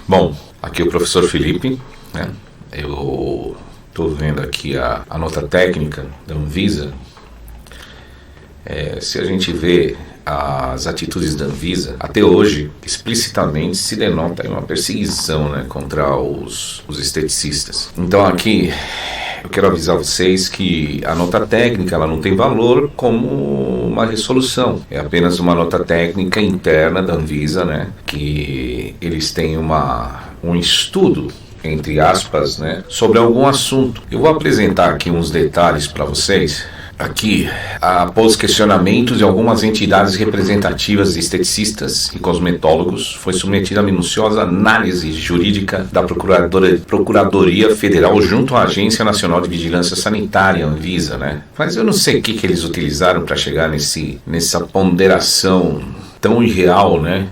Bom, aqui é o professor Felipe, né? Eu estou vendo aqui a nota técnica da Anvisa. Se a gente vê as atitudes da Anvisa, até hoje, explicitamente se denota uma perseguição, né, contra os esteticistas. Então aqui eu quero avisar vocês que a nota técnica ela não tem valor como uma resolução. É apenas uma nota técnica interna da Anvisa, né, que eles têm um estudo, entre aspas, né, sobre algum assunto. Eu vou apresentar aqui uns detalhes para vocês. Aqui, após questionamentos de algumas entidades representativas de esteticistas e cosmetólogos, foi submetida a minuciosa análise jurídica da Procuradoria Federal junto à Agência Nacional de Vigilância Sanitária, Anvisa, né? Mas eu não sei o que eles utilizaram para chegar nessa ponderação tão irreal, né?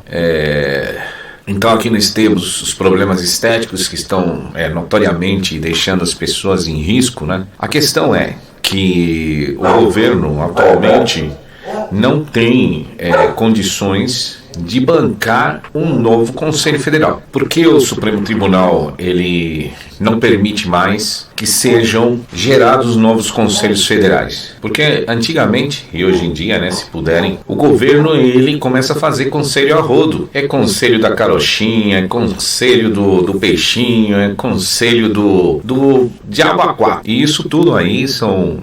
Então aqui nós temos os problemas estéticos que estão notoriamente deixando as pessoas em risco, né? A questão é que o governo atualmente não tem condições de bancar um novo Conselho Federal. Porque o Supremo Tribunal ele não permite mais que sejam gerados novos conselhos federais? Porque antigamente, e hoje em dia, né, se puderem, o governo ele começa a fazer conselho a rodo. É conselho da carochinha, é conselho do peixinho, é conselho do diabaquá. E isso tudo aí são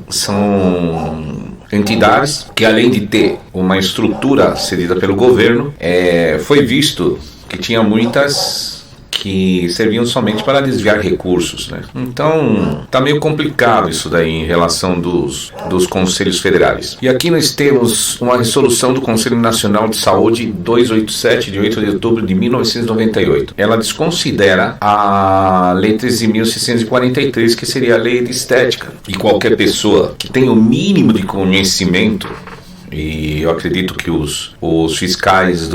entidades que, além de ter uma estrutura cedida pelo governo, foi visto que tinha muitas que serviam somente para desviar recursos, né? Então tá meio complicado isso daí em relação dos conselhos federais. E aqui nós temos uma resolução do Conselho Nacional de Saúde 287 de 8 de outubro de 1998. Ela desconsidera a Lei 13.643, que seria a Lei de Estética. E qualquer pessoa que tenha o mínimo de conhecimento, e eu acredito que os fiscais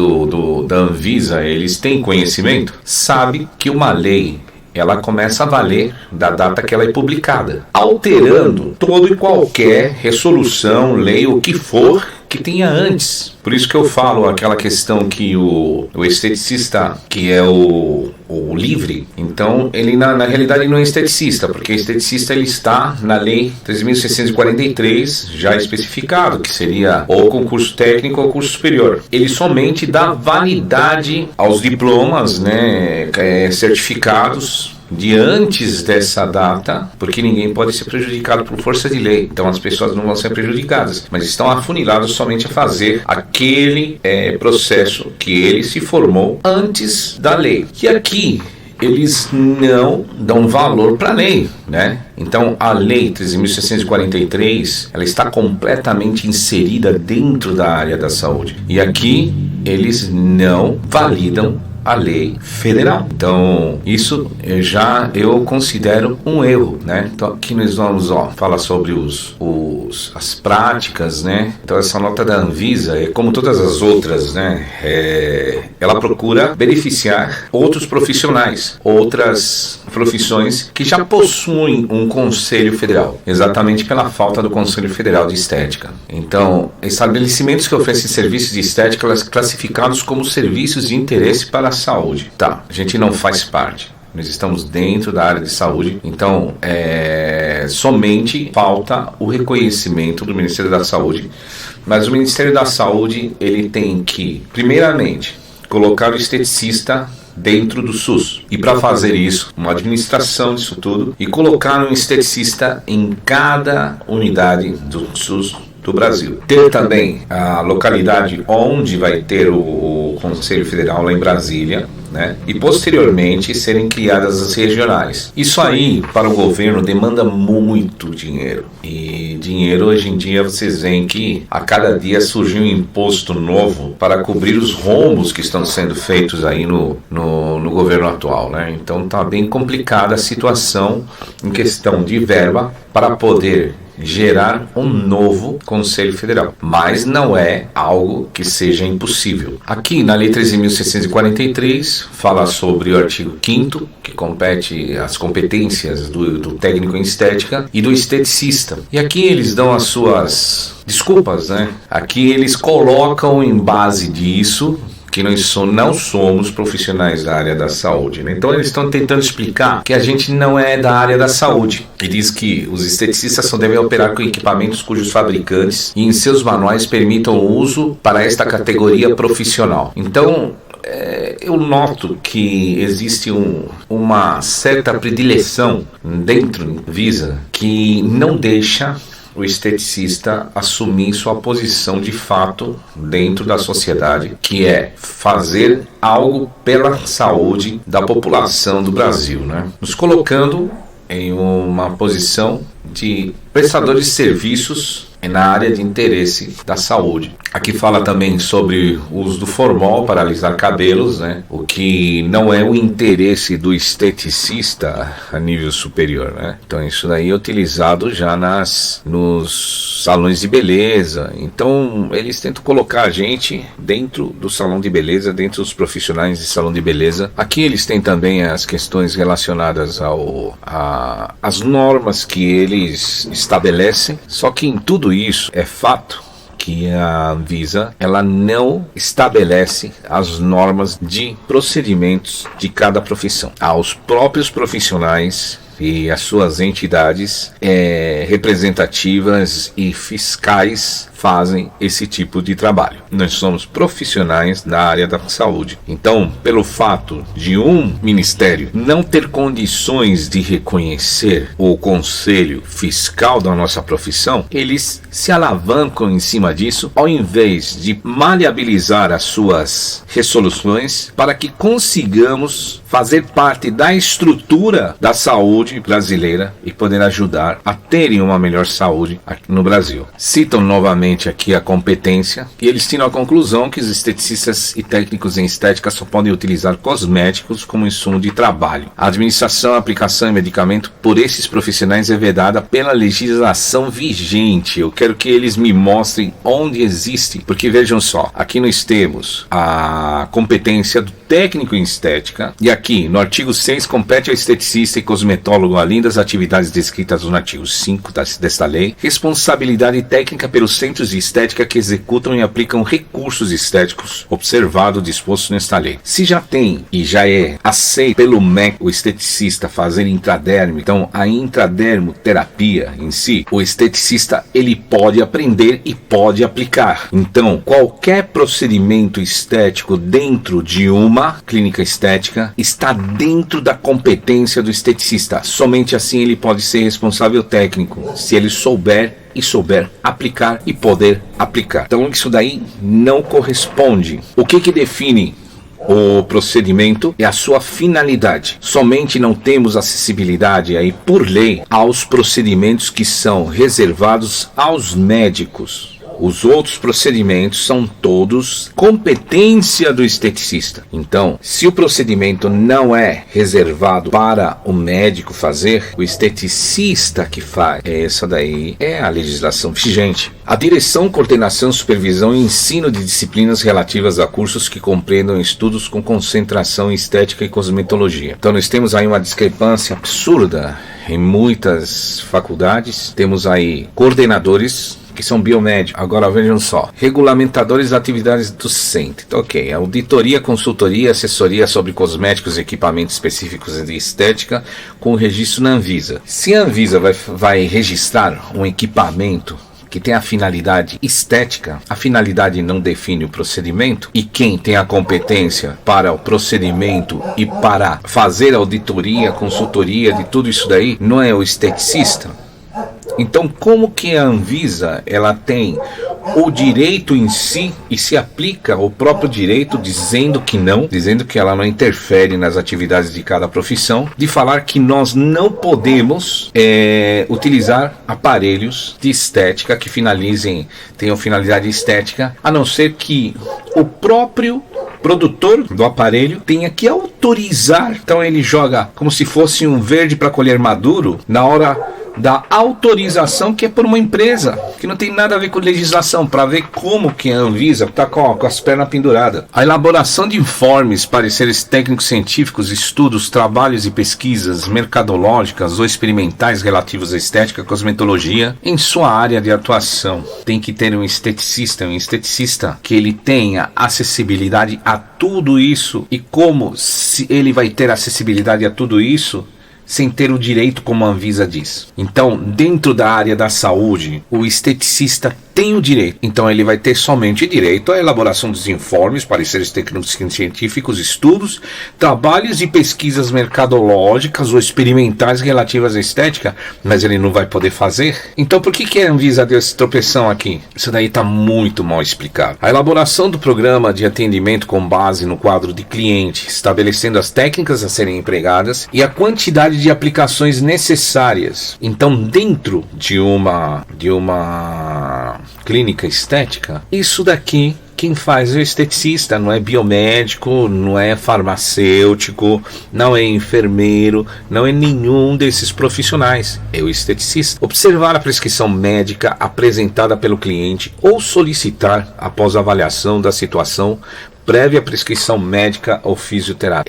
da Anvisa, eles têm conhecimento, sabe que uma lei, ela começa a valer da data que ela é publicada, alterando todo e qualquer resolução, lei, o que for que tenha antes. Por isso que eu falo aquela questão que o esteticista, que é o livre, então ele na realidade não é esteticista, porque o esteticista ele está na Lei 3.643 já especificado, que seria ou concurso técnico ou curso superior. Ele somente dá validade aos diplomas, né, certificados de antes dessa data, porque ninguém pode ser prejudicado por força de lei. Então as pessoas não vão ser prejudicadas, mas estão afunilados somente a fazer aquele processo que ele se formou antes da lei. E aqui eles não dão valor para a lei, né? Então a Lei 13.643 ela está completamente inserida dentro da área da saúde. E aqui eles não validam a lei federal. Então isso eu considero um erro, né? Então aqui nós vamos falar sobre as práticas, né? Então essa nota da Anvisa, como todas as outras, né, ela procura beneficiar outros profissionais, outras profissões que já possuem um conselho federal, exatamente pela falta do Conselho Federal de Estética. Então, estabelecimentos que oferecem serviços de estética classificados como serviços de interesse para a saúde. Tá, a gente não faz parte. Nós estamos dentro da área de saúde, então somente falta o reconhecimento do Ministério da Saúde. Mas o Ministério da Saúde ele tem que, primeiramente, colocar o esteticista dentro do SUS. E para fazer isso, uma administração disso tudo e colocar um esteticista em cada unidade do SUS do Brasil. Ter também a localidade onde vai ter o Conselho Federal lá em Brasília, né? E posteriormente serem criadas as regionais. Isso aí para o governo demanda muito dinheiro. E dinheiro hoje em dia vocês veem que a cada dia surge um imposto novo para cobrir os rombos que estão sendo feitos aí no governo atual, né? Então tá bem complicada a situação em questão de verba para poder gerar um novo Conselho Federal, mas não é algo que seja impossível. Aqui na Lei 13.643 fala sobre o artigo 5º, que compete as competências do técnico em estética e do esteticista. E aqui eles dão as suas desculpas, né? Aqui eles colocam em base disso que nós não somos profissionais da área da saúde, né? Então eles estão tentando explicar que a gente não é da área da saúde. E diz que os esteticistas só devem operar com equipamentos cujos fabricantes e em seus manuais permitam o uso para esta categoria profissional. Então, eu noto que existe uma certa predileção dentro da Anvisa que não deixa o esteticista assumir sua posição de fato dentro da sociedade, que é fazer algo pela saúde da população do Brasil, né? Nos colocando em uma posição de prestador de serviços na área de interesse da saúde. Aqui fala também sobre o uso do formol para alisar cabelos, né? O que não é o interesse do esteticista a nível superior, né? Então isso daí é utilizado já nos salões de beleza. Então eles tentam colocar a gente dentro do salão de beleza, dentro dos profissionais de salão de beleza. Aqui eles têm também as questões relacionadas às normas que eles estabelecem, só que em tudo isso é fato que a Anvisa ela não estabelece as normas de procedimentos de cada profissão. Aos próprios profissionais e as suas entidades representativas e fiscais fazem esse tipo de trabalho. Nós somos profissionais da área da saúde. Então, pelo fato de um ministério não ter condições de reconhecer o conselho fiscal da nossa profissão, eles se alavancam em cima disso, ao invés de maleabilizar as suas resoluções para que consigamos fazer parte da estrutura da saúde brasileira e poder ajudar a terem uma melhor saúde aqui no Brasil. Citam novamente aqui a competência e eles tiram a conclusão que os esteticistas e técnicos em estética só podem utilizar cosméticos como insumo de trabalho. A administração, aplicação e medicamento por esses profissionais é vedada pela legislação vigente. Eu quero que eles me mostrem onde existe, porque vejam só, aqui nós temos a competência do técnico em estética e aqui no artigo 6 compete ao esteticista e cosmetólogo, além das atividades descritas no artigo 5 desta lei, responsabilidade técnica pelos centros de estética que executam e aplicam recursos estéticos, observado o disposto nesta lei. Se já tem e já é aceito pelo MEC o esteticista fazer intradermo, então a intradermoterapia em si, o esteticista ele pode aprender e pode aplicar. Então qualquer procedimento estético dentro de uma clínica estética está dentro da competência do esteticista. Somente assim ele pode ser responsável técnico, se ele souber aplicar e poder aplicar. Então isso daí não corresponde. O que define o procedimento é a sua finalidade. Somente não temos acessibilidade aí por lei aos procedimentos que são reservados aos médicos. Os outros procedimentos são todos competência do esteticista. Então, se o procedimento não é reservado para o médico fazer, o esteticista que faz. Essa daí é a legislação vigente. A direção, coordenação, supervisão e ensino de disciplinas relativas a cursos que compreendam estudos com concentração em estética e cosmetologia. Então, nós temos aí uma discrepância absurda em muitas faculdades. Temos aí coordenadores que são biomédicos. Agora vejam só, regulamentadores das atividades do CENT. Então, ok, auditoria, consultoria, assessoria sobre cosméticos e equipamentos específicos de estética com registro na Anvisa. Se a Anvisa vai registrar um equipamento que tem a finalidade estética, a finalidade não define o procedimento, e quem tem a competência para o procedimento e para fazer auditoria, consultoria de tudo isso daí, não é o esteticista? Então, como que a Anvisa ela tem o direito em si e se aplica o próprio direito dizendo que ela não interfere nas atividades de cada profissão, de falar que nós não podemos utilizar aparelhos de estética que tenham finalidade estética, a não ser que o próprio produtor do aparelho tenha que autorizar. Então ele joga como se fosse um verde para colher maduro na hora da autorização que é por uma empresa, que não tem nada a ver com legislação, para ver como que a Anvisa está com as pernas penduradas. A elaboração de informes, pareceres técnicos científicos, estudos, trabalhos e pesquisas mercadológicas ou experimentais relativos à estética e cosmetologia em sua área de atuação. Tem que ter um esteticista que ele tenha acessibilidade a tudo isso. E como se ele vai ter acessibilidade a tudo isso sem ter o direito, como a Anvisa diz? Então, dentro da área da saúde, o esteticista tem o direito. Então, ele vai ter somente direito à elaboração dos informes, pareceres técnicos científicos, estudos, trabalhos e pesquisas mercadológicas ou experimentais relativas à estética, mas ele não vai poder fazer. Então, por que a Anvisa deu essa tropeção aqui? Isso daí está muito mal explicado. A elaboração do programa de atendimento com base no quadro de cliente, estabelecendo as técnicas a serem empregadas e a quantidade de aplicações necessárias. Então, dentro de uma clínica estética, isso daqui quem faz é o esteticista, não é biomédico, não é farmacêutico, não é enfermeiro, não é nenhum desses profissionais, é o esteticista. Observar a prescrição médica apresentada pelo cliente ou solicitar após avaliação da situação prévia prescrição médica ou fisioterapia.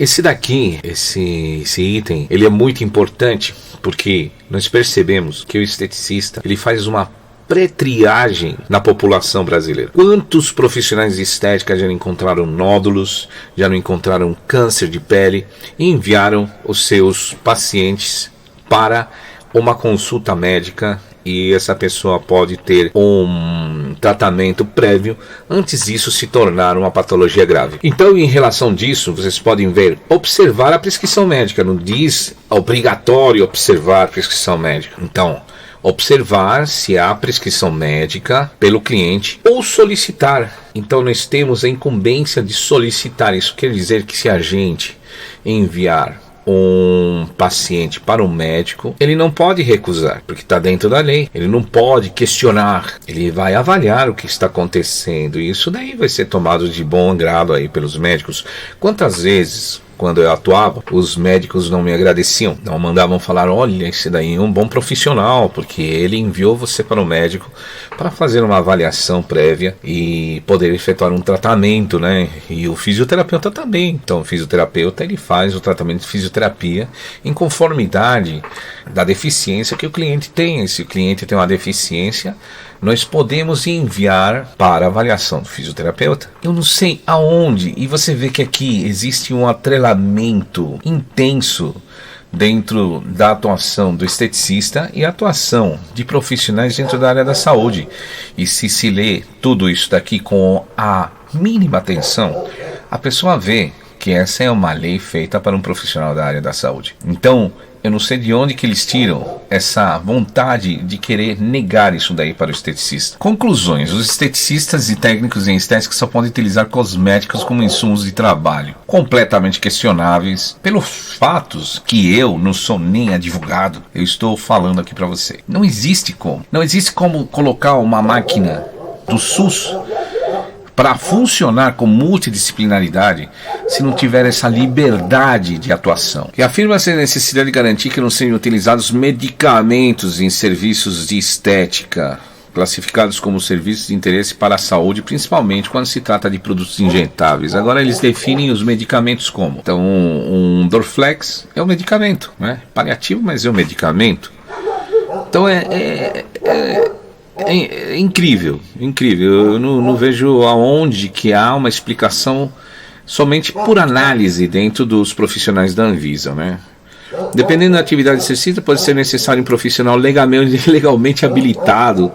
Esse item, ele é muito importante porque nós percebemos que o esteticista, ele faz uma pré-triagem na população brasileira. Quantos profissionais de estética já não encontraram nódulos, já não encontraram câncer de pele e enviaram os seus pacientes para uma consulta médica, e essa pessoa pode ter um tratamento prévio antes disso se tornar uma patologia grave. Então, em relação disso, vocês podem ver, observar a prescrição médica, não diz obrigatório observar a prescrição médica. Então, observar se há prescrição médica pelo cliente ou solicitar. Então, nós temos a incumbência de solicitar. Isso quer dizer que se a gente enviar um paciente para um médico, ele não pode recusar, porque está dentro da lei. Ele não pode questionar, ele vai avaliar o que está acontecendo, e isso daí vai ser tomado de bom grado aí pelos médicos. Quantas vezes, quando eu atuava, os médicos não me agradeciam, não mandavam falar, olha, esse daí é um bom profissional, porque ele enviou você para o médico para fazer uma avaliação prévia e poder efetuar um tratamento, né? E o fisioterapeuta também. Então, o fisioterapeuta, ele faz o tratamento de fisioterapia em conformidade da deficiência que o cliente tem. Se o cliente tem uma deficiência, nós podemos enviar para avaliação do fisioterapeuta. Eu não sei aonde, e você vê que aqui existe um atrelamento intenso dentro da atuação do esteticista e a atuação de profissionais dentro da área da saúde. E se lê tudo isso daqui com a mínima atenção, a pessoa vê que essa é uma lei feita para um profissional da área da saúde. Então, eu não sei de onde que eles tiram essa vontade de querer negar isso daí para o esteticista. Conclusões. Os esteticistas e técnicos em estética só podem utilizar cosméticos como insumos de trabalho, completamente questionáveis pelos fatos que eu não sou nem advogado. Eu estou falando aqui para você. Não existe como colocar uma máquina do SUS para funcionar com multidisciplinaridade se não tiver essa liberdade de atuação. E afirma-se a necessidade de garantir que não sejam utilizados medicamentos em serviços de estética, classificados como serviços de interesse para a saúde, principalmente quando se trata de produtos injetáveis. Agora eles definem os medicamentos como. Então um Dorflex é um medicamento, né? Paliativo, mas é um medicamento. Então é incrível. Eu não vejo aonde que há uma explicação somente por análise dentro dos profissionais da Anvisa, né? Dependendo da atividade exercida, pode ser necessário um profissional legalmente habilitado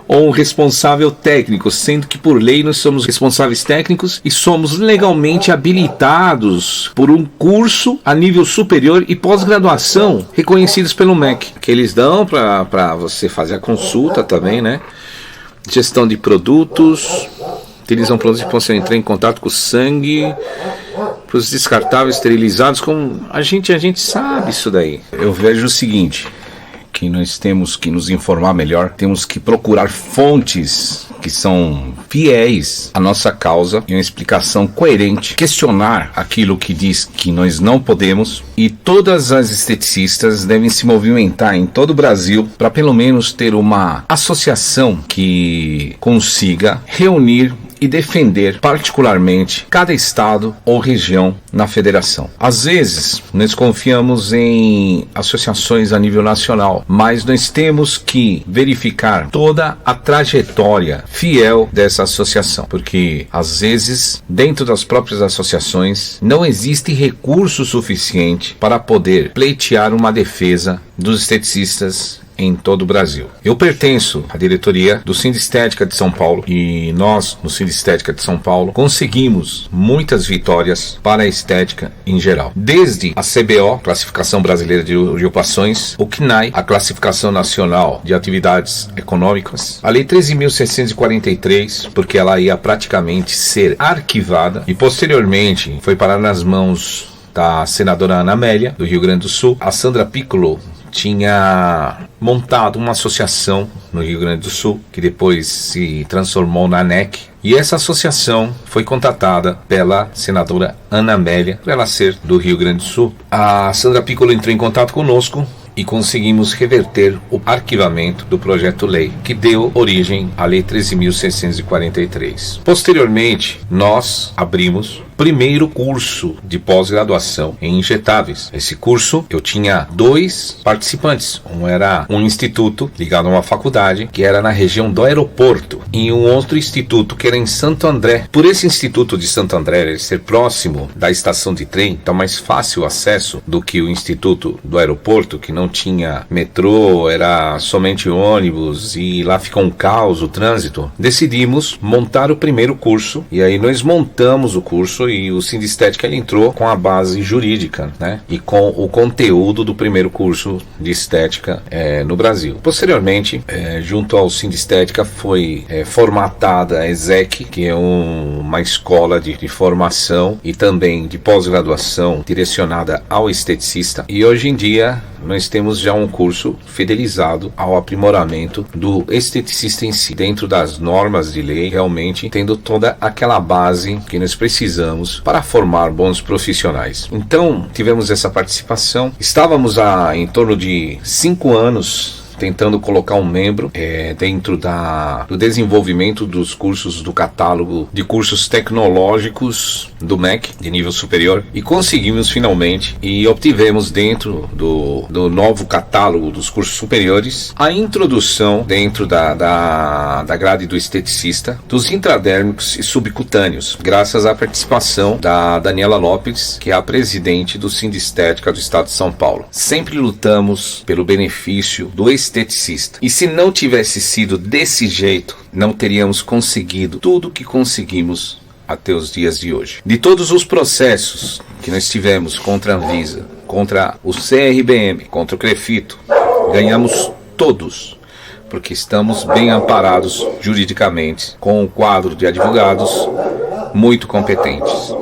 ou um responsável técnico, sendo que por lei nós somos responsáveis técnicos e somos legalmente habilitados por um curso a nível superior e pós-graduação reconhecidos pelo MEC, que eles dão para você fazer a consulta também, né? Gestão de produtos, utilizam produtos que possam entrar em contato com o sangue, para os descartáveis, esterilizados, como a gente sabe isso daí. Eu vejo o seguinte, que nós temos que nos informar melhor, temos que procurar fontes que são fiéis à nossa causa e uma explicação coerente, questionar aquilo que diz que nós não podemos, e todas as esteticistas devem se movimentar em todo o Brasil para pelo menos ter uma associação que consiga reunir e defender particularmente cada estado ou região na federação. Às vezes, nós confiamos em associações a nível nacional, mas nós temos que verificar toda a trajetória fiel dessa associação, porque às vezes, dentro das próprias associações, não existe recurso suficiente para poder pleitear uma defesa dos esteticistas em todo o Brasil. Eu pertenço à diretoria do Sindestética de São Paulo e nós, no Sindestética de São Paulo, conseguimos muitas vitórias para a estética em geral. Desde a CBO, Classificação Brasileira de Ocupações, o CNAE, a Classificação Nacional de Atividades Econômicas, a Lei 13.643, porque ela ia praticamente ser arquivada e posteriormente foi parar nas mãos da senadora Ana Amélia, do Rio Grande do Sul. A Sandra Piccolo tinha montado uma associação no Rio Grande do Sul, que depois se transformou na ANEC, e essa associação foi contatada pela senadora Ana Amélia, por ela ser do Rio Grande do Sul. A Sandra Piccolo entrou em contato conosco e conseguimos reverter o arquivamento do projeto-lei, que deu origem à Lei 13.643. Posteriormente, nós abrimos primeiro curso de pós-graduação em injetáveis. Esse curso eu tinha 2 participantes. Um era um instituto ligado a uma faculdade que era na região do aeroporto e um outro instituto que era em Santo André. Por esse instituto de Santo André ser próximo da estação de trem, então mais fácil o acesso do que o instituto do aeroporto, que não tinha metrô, era somente ônibus e lá ficou um caos, o trânsito. Decidimos montar o primeiro curso e aí nós montamos o curso e o Sindestética ele entrou com a base jurídica, né? E com o conteúdo do primeiro curso de estética no Brasil. Posteriormente, junto ao Sindestética foi formatada a ESEC, que é uma escola de formação e também de pós-graduação direcionada ao esteticista. E hoje em dia nós temos já um curso fidelizado ao aprimoramento do esteticista em si, dentro das normas de lei, realmente tendo toda aquela base que nós precisamos para formar bons profissionais. Então, tivemos essa participação. Estávamos há em torno de 5 anos tentando colocar um membro dentro do desenvolvimento dos cursos do catálogo de cursos tecnológicos do MEC, de nível superior, e conseguimos finalmente e obtivemos dentro do novo catálogo dos cursos superiores a introdução dentro da grade do esteticista dos intradérmicos e subcutâneos, graças à participação da Daniela Lopes, que é a presidente do Sindestética do Estado de São Paulo. Sempre lutamos pelo benefício do esteticista. E se não tivesse sido desse jeito, não teríamos conseguido tudo que conseguimos até os dias de hoje. De todos os processos que nós tivemos contra a Anvisa, contra o CRBM, contra o CREFITO, ganhamos todos, porque estamos bem amparados juridicamente, com um quadro de advogados muito competentes.